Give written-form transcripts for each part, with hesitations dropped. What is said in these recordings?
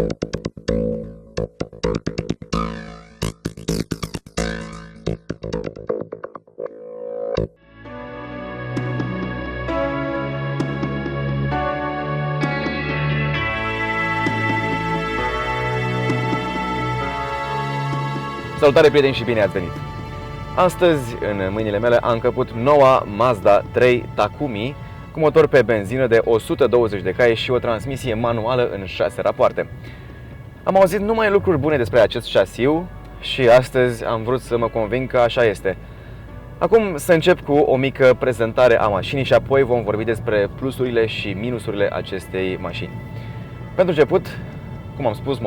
Salutare prieteni și bine ați venit! Astăzi, în mâinile mele, am încăput noua Mazda 3 Takumi cu motor pe benzină de 120 de cai și o transmisie manuală în 6 rapoarte. Am auzit numai lucruri bune despre acest șasiu și astăzi am vrut să mă conving că așa este. Acum să încep cu o mică prezentare a mașinii și apoi vom vorbi despre plusurile și minusurile acestei mașini. Pentru început, cum am spus,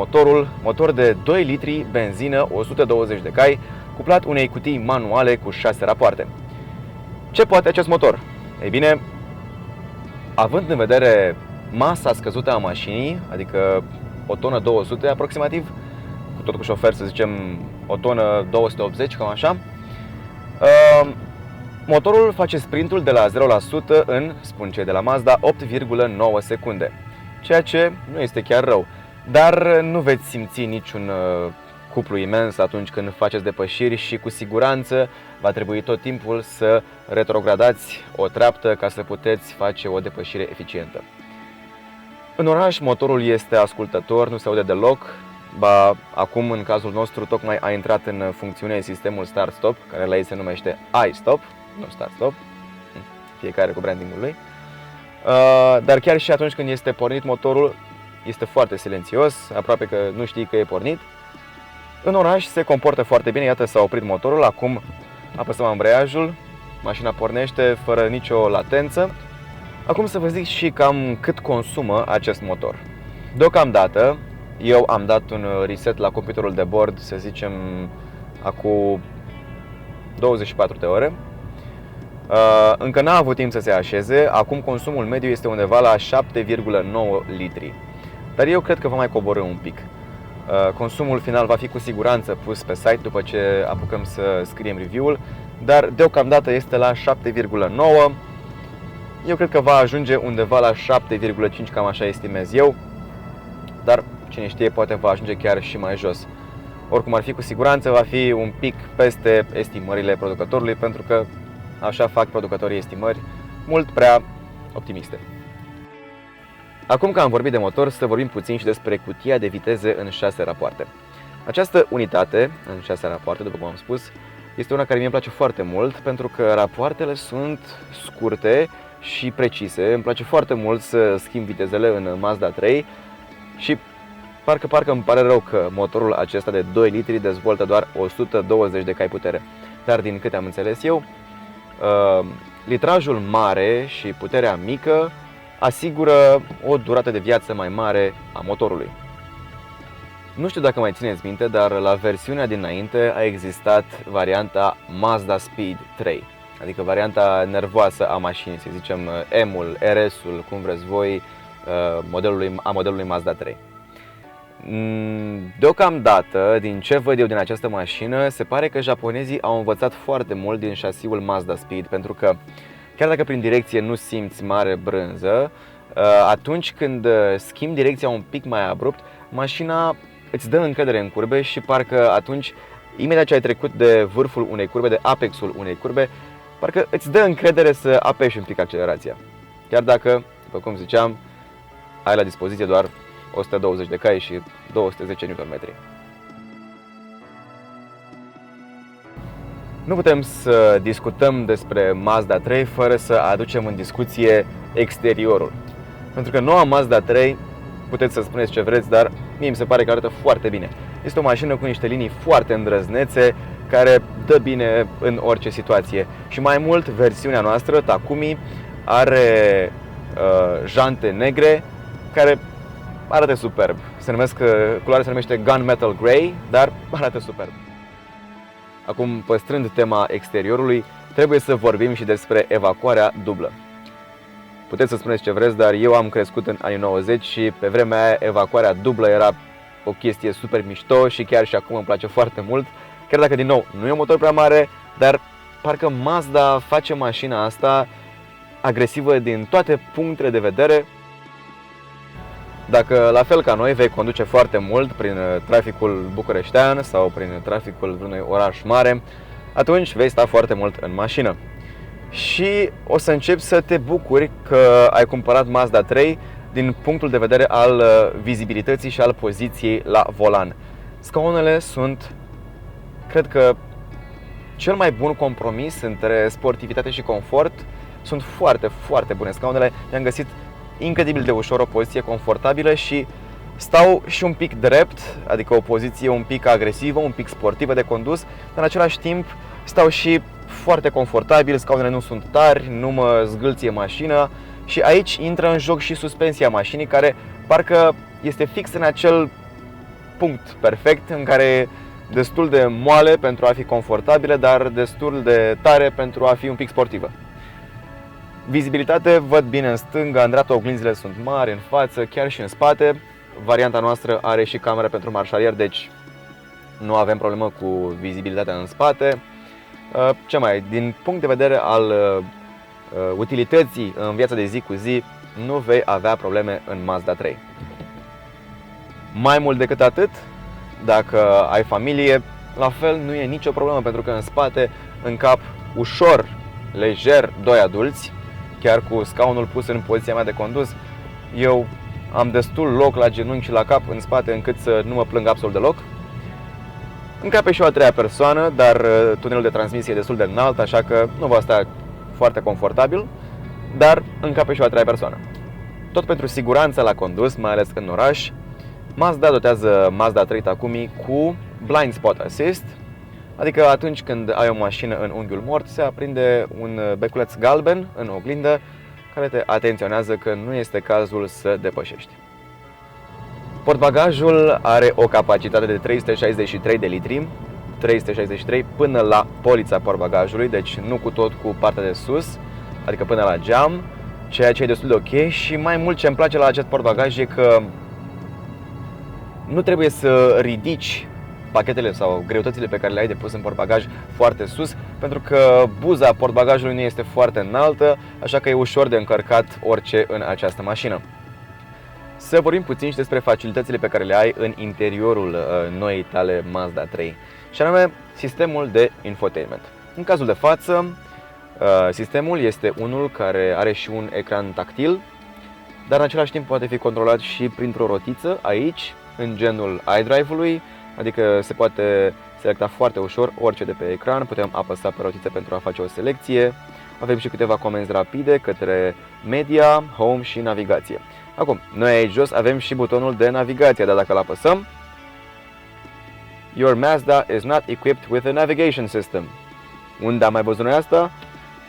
motor de 2 litri, benzină, 120 de cai, cuplat unei cutii manuale cu 6 rapoarte. Ce poate acest motor? Ei bine, având în vedere masa scăzută a mașinii, adică o tonă 200 aproximativ, tot cu șofer să zicem o tonă 280, cam așa, motorul face sprintul de la 0 la 100 în, spun cei de la Mazda, 8,9 secunde, ceea ce nu este chiar rău. Dar nu veți simți niciun cuplu imens atunci când faceți depășiri și cu siguranță va trebui tot timpul să retrogradați o treaptă ca să puteți face o depășire eficientă. În oraș motorul este ascultător, nu se aude deloc, ba acum în cazul nostru tocmai a intrat în funcțiune sistemul Start-Stop, care la ei se numește iStop, nu Start-Stop, fiecare cu brandingul lui. Dar chiar și atunci când este pornit motorul, este foarte silențios, aproape că nu știi că e pornit. În oraș se comportă foarte bine, iată s-a oprit motorul, acum apăsăm ambreiajul, mașina pornește fără nicio latență. Acum să vă zic și cam cât consumă acest motor. Deocamdată, eu am dat un reset la computerul de bord, să zicem, acum 24 de ore. Încă n-a avut timp să se așeze, acum consumul mediu este undeva la 7,9 litri. Dar eu cred că va mai coborî un pic. Consumul final va fi cu siguranță pus pe site după ce apucăm să scriem review-ul, dar deocamdată este la 7,9. Eu cred că va ajunge undeva la 7,5, cam așa estimez eu, dar cine știe, poate va ajunge chiar și mai jos. Oricum ar fi, cu siguranță va fi un pic peste estimările producătorului, pentru că așa fac producătorii estimări mult prea optimiste. Acum că am vorbit de motor, să vorbim puțin și despre cutia de viteze în 6 rapoarte. Această unitate, în 6 rapoarte, după cum am spus, este una care mie îmi place foarte mult, pentru că rapoartele sunt scurte și precise. Îmi place foarte mult să schimb vitezele în Mazda 3 și parcă îmi pare rău că motorul acesta de 2 litri dezvoltă doar 120 de cai putere. Dar din câte am înțeles eu, litrajul mare și puterea mică asigură o durată de viață mai mare a motorului. Nu știu dacă mai țineți minte, dar la versiunea dinainte a existat varianta Mazda Speed 3, adică varianta nervoasă a mașinii, să zicem M-ul, RS-ul, cum vreți voi, a modelului Mazda 3. Deocamdată, din ce văd eu din această mașină, se pare că japonezii au învățat foarte mult din șasiul Mazda Speed, pentru că chiar dacă prin direcție nu simți mare brânză, atunci când schimbi direcția un pic mai abrupt, mașina îți dă încredere în curbe și parcă atunci, imediat ce ai trecut de vârful unei curbe, de apexul unei curbe, parcă îți dă încredere să apeși un pic accelerația. Chiar dacă, după cum ziceam, ai la dispoziție doar 120 de cai și 210 Nm. Nu putem să discutăm despre Mazda 3 fără să aducem în discuție exteriorul. Pentru că noua Mazda 3, puteți să spuneți ce vreți, dar mie mi se pare că arată foarte bine. Este o mașină cu niște linii foarte îndrăznețe, care dă bine în orice situație. Și mai mult, versiunea noastră, Takumi, are jante negre, care arată superb. Culoarea se numește Gunmetal Grey, dar arată superb. Acum, păstrând tema exteriorului, trebuie să vorbim și despre evacuarea dublă. Puteți să spuneți ce vreți, dar eu am crescut în anii 90 și pe vremea aia evacuarea dublă era o chestie super mișto și chiar și acum îmi place foarte mult. Chiar dacă, din nou, nu e un motor prea mare, dar parcă Mazda face mașina asta agresivă din toate punctele de vedere. Dacă, la fel ca noi, vei conduce foarte mult prin traficul bucureștean sau prin traficul vreunui oraș mare, atunci vei sta foarte mult în mașină. Și o să începi să te bucuri că ai cumpărat Mazda 3 din punctul de vedere al vizibilității și al poziției la volan. Scaunele sunt, cred că, cel mai bun compromis între sportivitate și confort. Sunt foarte, foarte bune scaunele. Mi-am găsit incredibil de ușor o poziție confortabilă și stau și un pic drept, adică o poziție un pic agresivă, un pic sportivă de condus, dar în același timp stau și foarte confortabil, scaunele nu sunt tari, nu mă zgâlție mașina și aici intră în joc și suspensia mașinii, care parcă este fix în acel punct perfect în care e destul de moale pentru a fi confortabilă, dar destul de tare pentru a fi un pic sportivă. Vizibilitate, văd bine în stânga, în dreapta oglinzile sunt mari, în față, chiar și în spate. Varianta noastră are și cameră pentru marșalier, deci nu avem problemă cu vizibilitatea în spate. Ce mai? Din punct de vedere al utilității în viața de zi cu zi, nu vei avea probleme în Mazda 3. Mai mult decât atât, dacă ai familie, la fel nu e nicio problemă, pentru că în spate încap ușor, lejer, doi adulți, chiar cu scaunul pus în poziția mea de condus. Eu am destul loc la genunchi și la cap în spate încât să nu mă plâng absolut deloc. Încape și o a treia persoană, dar tunelul de transmisie e destul de înalt, așa că nu va sta foarte confortabil, dar încape și o a treia persoană. Tot pentru siguranța la condus, mai ales în oraș, Mazda dotează Mazda 3 Takumi cu Blind Spot Assist, adică atunci când ai o mașină în unghiul mort, se aprinde un beculeț galben în oglindă care te atenționează că nu este cazul să depășești. Portbagajul are o capacitate de 363 de litri, 363 până la polița portbagajului, deci nu cu tot cu partea de sus, adică până la geam, ceea ce e destul de ok. Și mai mult ce îmi place la acest portbagaj e că nu trebuie să ridici pachetele sau greutățile pe care le ai de pus în portbagaj foarte sus, pentru că buza portbagajului nu este foarte înaltă, așa că e ușor de încărcat orice în această mașină. Să vorbim puțin și despre facilitățile pe care le ai în interiorul noii tale Mazda 3, și anume sistemul de infotainment. În cazul de față, sistemul este unul care are și un ecran tactil, dar în același timp poate fi controlat și printr-o rotiță aici, în genul iDrive-ului, adică se poate selecta foarte ușor orice de pe ecran, putem apăsa pe rotiță pentru a face o selecție. Avem și câteva comenzi rapide către media, home și navigație. Acum, noi aici jos avem și butonul de navigație, dar dacă îl apăsăm, Your Mazda is not equipped with a navigation system. Unde am mai văzut noi asta?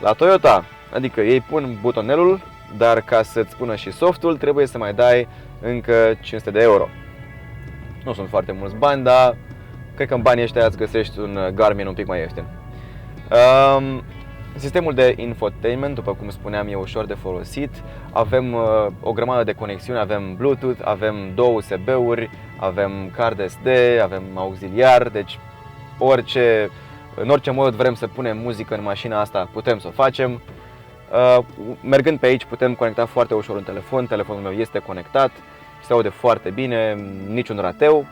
La Toyota, adică ei pun butonelul, dar ca să-ți pună și softul trebuie să mai dai încă 500 de euro. Nu sunt foarte mulți bani, dar cred că în banii ăștia îți găsești un Garmin un pic mai ieftin. Sistemul de infotainment, după cum spuneam, e ușor de folosit. Avem o grămadă de conexiuni, avem Bluetooth, avem două USB-uri, avem card SD, avem auxiliar, deci în orice mod vrem să punem muzică în mașina asta, putem să o facem. Mergând pe aici putem conecta foarte ușor un telefon, telefonul meu este conectat, se aude foarte bine, niciun rateu.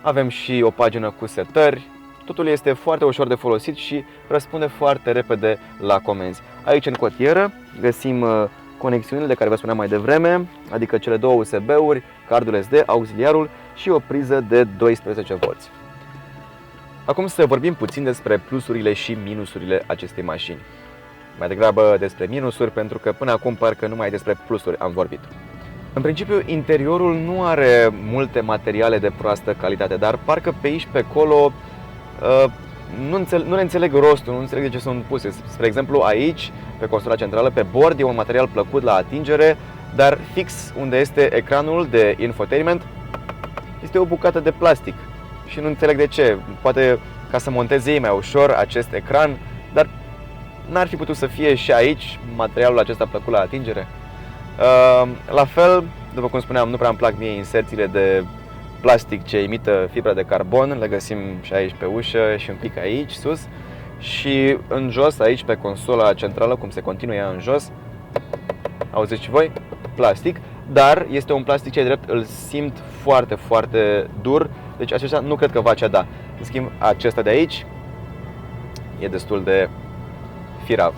Avem și o pagină cu setări. Totul este foarte ușor de folosit și răspunde foarte repede la comenzi. Aici în cotieră găsim conexiunile de care vă spuneam mai devreme, adică cele două USB-uri, cardul SD, auxiliarul și o priză de 12V. Acum să vorbim puțin despre plusurile și minusurile acestei mașini. Mai degrabă despre minusuri, pentru că până acum parcă numai despre plusuri am vorbit. În principiu, interiorul nu are multe materiale de proastă calitate, dar parcă pe aici, pe acolo, nu le înțeleg rostul, nu înțeleg de ce sunt puse. Spre exemplu, aici, pe consola centrală, pe bord, e un material plăcut la atingere, dar fix unde este ecranul de infotainment, este o bucată de plastic. Și nu înțeleg de ce. Poate ca să monteze ei mai ușor acest ecran, dar n-ar fi putut să fie și aici materialul acesta plăcut la atingere? La fel, după cum spuneam, nu prea îmi plac mie inserțiile de plastic ce imită fibra de carbon. Le găsim și aici pe ușă și un pic aici sus. Și în jos, aici pe consola centrală, cum se continuă ea în jos, auziți și voi, plastic. dar este un plastic ce drept, îl simt foarte, foarte dur, deci acesta nu cred că va ceda. În schimb, acesta de aici e destul de firav.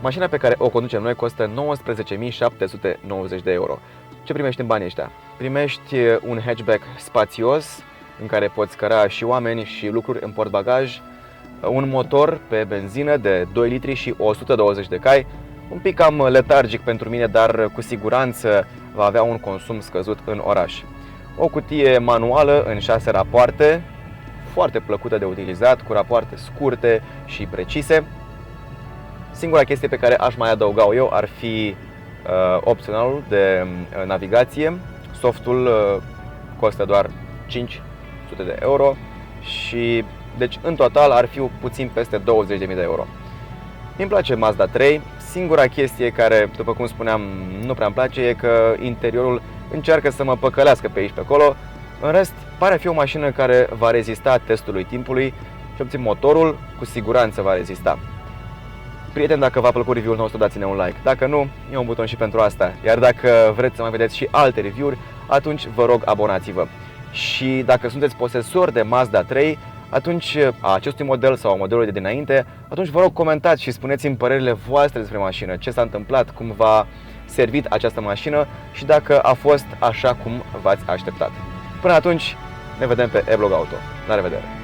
Mașina pe care o conducem noi costă 19.790 de euro. Ce primești în banii ăștia? Primești un hatchback spațios în care poți căra și oameni și lucruri în portbagaj, un motor pe benzină de 2 litri și 120 de cai, un pic cam letargic pentru mine, dar cu siguranță va avea un consum scăzut în oraș. O cutie manuală în 6 rapoarte, foarte plăcută de utilizat, cu rapoarte scurte și precise. Singura chestie pe care aș mai adăuga eu ar fi opționalul de navigație. Softul costă doar 500 de euro și deci în total ar fi puțin peste 20.000 de euro. Mi-mi place Mazda 3, singura chestie care, după cum spuneam, nu prea îmi place e că interiorul încearcă să mă păcălească pe aici pe acolo. În rest, pare a fi o mașină care va rezista testului timpului și obțin motorul cu siguranță va rezista. Prieteni, dacă v-a plăcut review-ul nostru, dați-ne un like. Dacă nu, e un buton și pentru asta. Iar dacă vreți să mai vedeți și alte review-uri, atunci vă rog abonați-vă. Și dacă sunteți posesori de Mazda 3, atunci a acestui model sau a modelului de dinainte, atunci vă rog comentați și spuneți-mi părerile voastre despre mașină, ce s-a întâmplat, cum v-a servit această mașină și dacă a fost așa cum v-ați așteptat. Până atunci, ne vedem pe eBlog Auto. La revedere!